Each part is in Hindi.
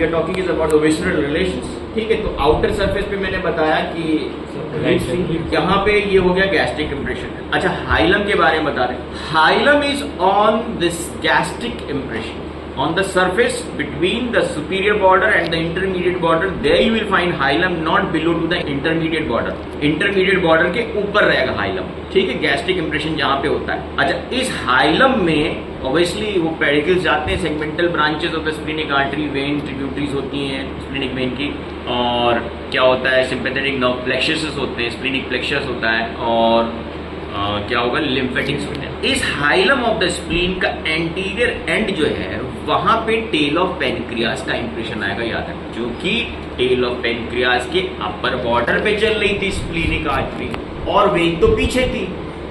We are talking is about the visceral relations. ठीक है, तो आउटर सरफेस पे मैंने बताया कि यहाँ पे ये हो गया गैस्ट्रिक इंप्रेशन। अच्छा, हाइलम के बारे में बता रहे। Hilum is on this gastric impression on the surface between the superior border and the intermediate border. There you will find hilum not below to the intermediate border. Intermediate border के ऊपर रहेगा हाइलम। ठीक है, गैस्ट्रिक इंप्रेशन जहाँ पे होता है। अच्छा, इस हाइलम में ऑब्वियसली वो पेडिकल्स जाते हैं, segmental branches of the splenic artery, when, tributaries होती हैं स्प्लेनिक वेन की, और क्या होता है सिंपैथेटिक नर्व प्लेक्सस होते हैं, स्प्लेनिक प्लेक्सस होता है, और क्या होगा लिम्फेटिक्स होते हैं। इस हाइलम ऑफ द स्प्लीन का एंटीरियर एंड जो है वहां पे टेल ऑफ पेनक्रियास का इंप्रेशन आएगा, याद है, जो कि टेल ऑफ पेनक्रियास के अपर बॉर्डर पे चल रही थी स्प्लीनिक आर्टरी, और वेन तो पीछे थी।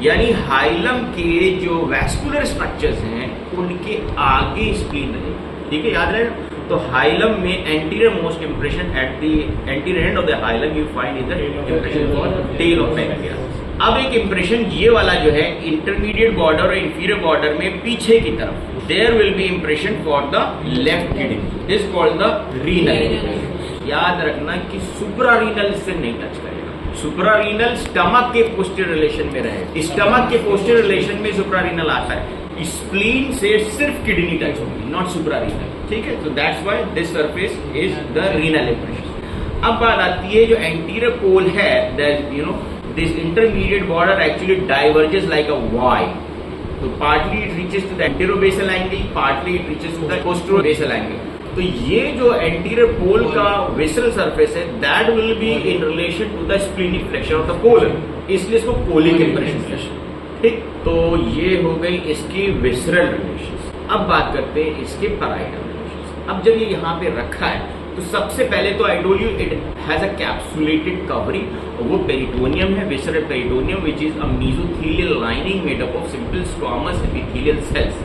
यानी हाइलम के जो वैस्कुलर स्ट्रक्चर्स हैं उनके आगे स्प्लीन रहेगी। ठीक है, याद रहे। तो हाइलम में anterior most impression at the anterior end of the hilum you find is the impression for tail of pancreas. अब एक इंप्रेशन ये वाला जो है इंटरमीडिएट बॉर्डर और इंफीरियर बॉर्डर में पीछे की तरफ, there will be impression for the left kidney, is called the renal. याद रखना कि सुप्रारीनल से नहीं टच करेगा। सुप्रारीनल स्टमक के पोस्टीरियर रिलेशन में रहे। स्टमक के पोस्टीरियर रिलेशन में सुप्रारीनल आता है, स्प्लीन से सिर्फ किडनी टच होगी, नॉट सुप्रारीनल। ठीक है, तो that's why this surface is the renal impression. अब बात आती है जो एंटीरियर पोल है, that you know this intermediate border actually diverges like a Y. So partly it reaches to the anterobasal angle, partly it reaches to the posterobasal angle. तो ये जो anterior pole का visceral surface है, that will be in relation to the splenic flexion of the colon. इसलिए इसको colic impression कहते हैं। ठीक, तो ये हो गई इसकी visceral relations। अब बात करते हैं इसके parietal relations। अब जब ये यहाँ पे रखा है तो सबसे पहले तो I told you it has a capsulated covering, और वो पेरिटोनियम है, visceral peritoneum, which is a mesothelial lining made up of simple squamous epithelial cells.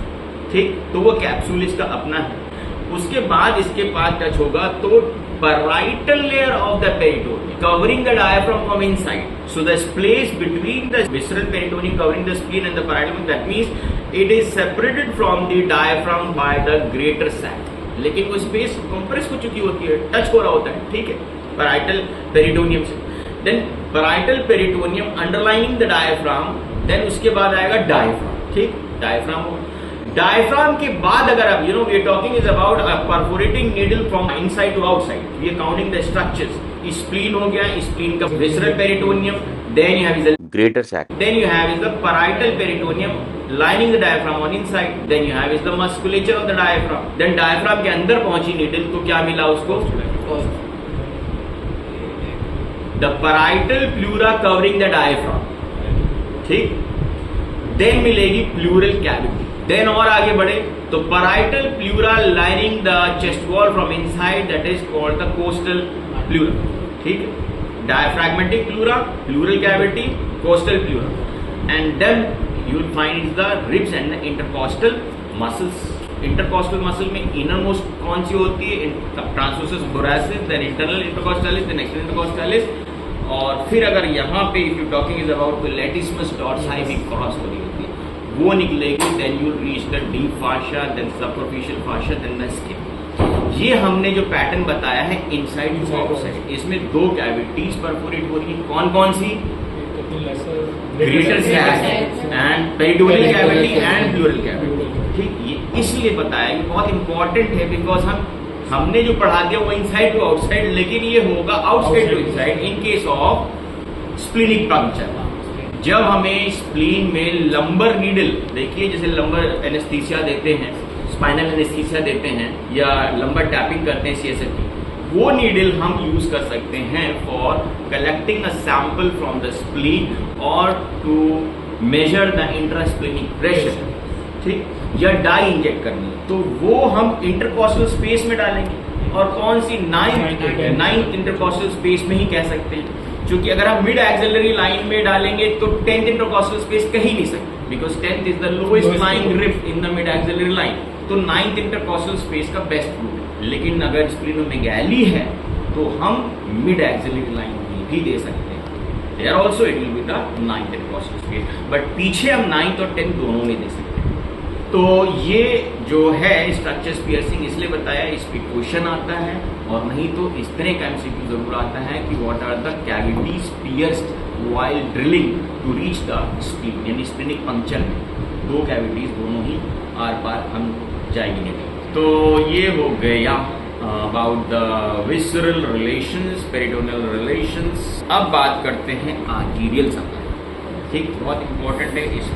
ठीक, तो वो कैप्सूल इसका अपना है। उसके बाद इसके पास टच होगा तो parietal layer of the peritoneum covering the diaphragm from inside. So the space between the visceral peritoneum covering the spleen and the parietal, that means it is separated from the diaphragm by the greater sac. लेकिन वो स्पेस कंप्रेस हो चुकी होती है, टच हो रहा होता है। ठीक है, पैराइटल पेरिटोनियम से। Then parietal peritoneum underlining the diaphragm, then उसके बाद आएगा डायफ्राम। ठीक, डायफ्राम होगा। डायफ्राम के बाद अगर आप we are talking is about a perforating needle from inside to outside, we are counting the structures. Spleen हो गया, स्प्लीन का visceral peritoneum, then you have is greater sac, then you have is the parietal peritoneum lining the diaphragm on inside, then you have is the musculature of the diaphragm, then diaphragm के अंदर पहुंची नीडल तो क्या मिला उसको, the parietal pleura covering the diaphragm। ठीक, then मिलेगी pleural cavity, then और आगे बढ़े तो parietal pleura lining the chest wall from inside, that is called the costal pleura। ठीक है, diaphragmatic pleura, pleural cavity, costal pleura, and then you will find the ribs and the intercostal muscles। intercostal muscle में innermost कौन सी होती है, transversus thoracic, then internal intercostalis, then external intercostalis, और फिर अगर यहाँ पे if you talking is about the latissimus dorsi भी क्रॉस हो रही होती है, वो निकलेगी, then you reach the deep fascia, then superficial fascia, then the skin। ये हमने जो पैटर्न बताया है इनसाइड टू आउटसाइड, इसमें दो कैविटीज परफोरेट हो रही है। कौन कौन सी, greater sac and peritoneal cavity and pleural cavity. ठीक, ये इसलिए बताया कि बहुत इंपॉर्टेंट है, बिकॉज हमने जो पढ़ा दिया वो इनसाइड टू आउटसाइड, लेकिन ये होगा outside to inside in case of splenic puncture. जब हमें स्प्लीन में लंबर नीडल, देखिए जैसे लंबर एनेस्थीसिया देते हैं, स्पाइनल एनेस्थीसिया देते हैं, या लंबर टैपिंग करते हैं सीएसएफ की, वो नीडल हम यूज कर सकते हैं for collecting a sample from the spleen और टू मेजर द इंट्रास्प्लेनिक प्रेशर। ठीक, या डाई इंजेक्ट करनी है तो वो हम इंटरकॉस्टल स्पेस में डालेंगे, और कौन सी, नाइन्थ इंटरकॉस्टल स्पेस में ही कह सकते हैं, क्योंकि अगर हम मिड एक्सिलरी लाइन में डालेंगे तो 10th इंटरकॉस्टल स्पेस कहीं नहीं सकते, because 10th is the lowest lying rib in the mid axillary line, तो 9th इंटरकॉस्टल स्पेस का बेस्ट रूट है। लेकिन अगर स्प्लीनोमेगाली है तो हम मिड एक्सिलरी लाइन भी दे सकते हैं, there also it will be the 9th intercostal space, but पीछे हम 9th और 10th दोनों में दे सकते हैं। तो ये जो है स्ट्रक्चर्स पियर्सिंग इसलिए बताया, इस पे क्वेश्चन आता है, और नहीं तो इस तरह का एमसीक्यू जरूर आता है कि what are the cavities pierced while drilling to reach the spleen, यानी स्प्लीनिक पंक्चर में दो कैविटीज दोनों ही आर पार हम जाएंगे। तो ये हो गया about the visceral relations, peritoneal relations. अब बात करते हैं आर्टीरियल सप्लाई। ठीक, बहुत इंपॉर्टेंट है इस